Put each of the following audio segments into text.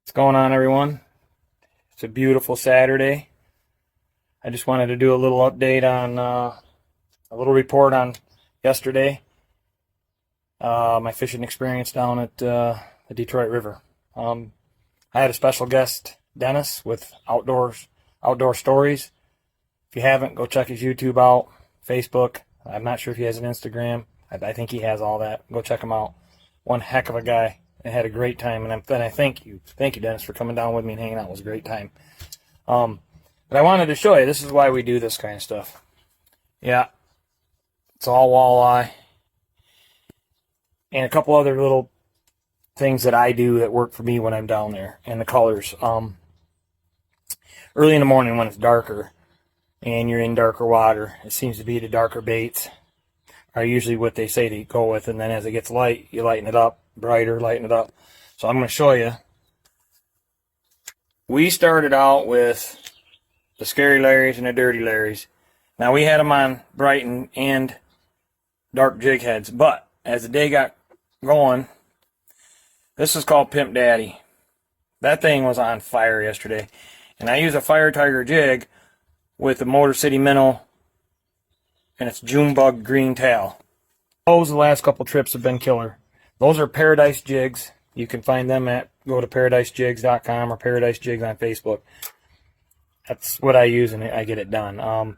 What's going on, everyone? It's a beautiful Saturday. I just wanted to do a little update on a little report on yesterday, my fishing experience down at the Detroit River. I had a special guest, Dennis, with Outdoor Stories. If you haven't, go check his YouTube out, Facebook. I'm not sure if he has an Instagram. I think he has all that. Go check him out. One heck of a guy. I had a great time, and I thank you, Dennis, for coming down with me and hanging out. It was a great time. But I wanted to show you. This is why we do this kind of stuff. Yeah, it's all walleye, and a couple other little things that I do that work for me when I'm down there, and the colors. Early in the morning when it's darker, and you're in darker water, it seems to be the darker baits are usually what they say to go with, and then as it gets light, you lighten it up, brighter, lighten it up. So I'm going to show you. We started out with the Scary Larrys and the Dirty Larrys. Now we had them on Brighton and dark jig heads, but as the day got going, this is called Pimp Daddy. That thing was on fire yesterday, and I use a Fire Tiger jig with the Motor City Minnow and its June Bug green tail. Those the last couple trips have been killer. Those are Paradise jigs. You can find them go to paradisejigs.com or Paradise Jigs on Facebook. That's what I use, and I get it done.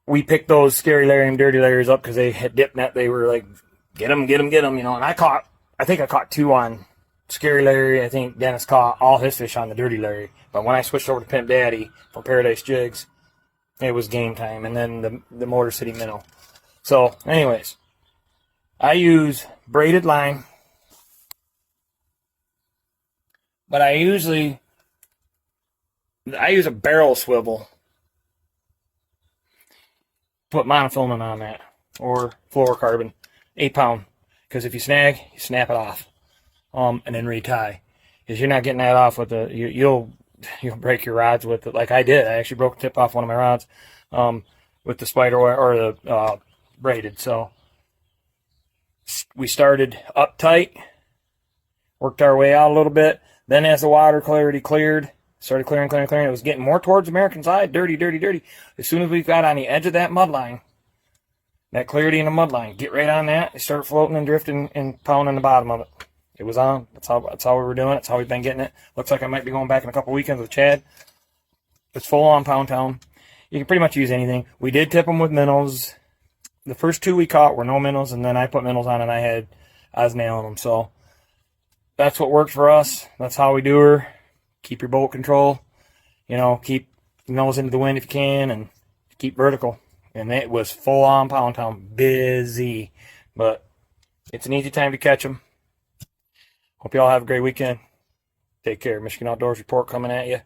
We picked those Scary Larry and Dirty Larrys up because they had dip net. They were like, get them, you know. And I think I caught two on Scary Larry. I think Dennis caught all his fish on the Dirty Larry. But when I switched over to Pimp Daddy from Paradise Jigs, it was game time. And then the Motor City Minnow. So, anyways, I use braided line, but I use a barrel swivel. Put monofilament on that, or fluorocarbon, 8-pound, because if you snag, you snap it off, and then retie. Because you're not getting that off with you'll break your rods with it, like I did. I actually broke the tip off one of my rods, with the spider wire or the braided. So we started up tight, worked our way out a little bit. Then as the water clarity cleared, started clearing. It was getting more towards the American side, dirty. As soon as we got on the edge of that mud line, that clarity in the mud line, get right on that, it started floating and drifting and pounding the bottom of it. It was on. That's how we were doing it. That's how we've been getting it. Looks like I might be going back in a couple weekends with Chad. It's full on Pound Town. You can pretty much use anything. We did tip them with minnows. The first two we caught were no minnows, and then I put minnows on, and I was nailing them. So that's what worked for us. That's how we do her. Keep your boat control. You know, keep your nose into the wind if you can, and keep vertical. And it was full on Pound Town, busy, but it's an easy time to catch them. Hope you all have a great weekend. Take care. Michigan Outdoors Report coming at you.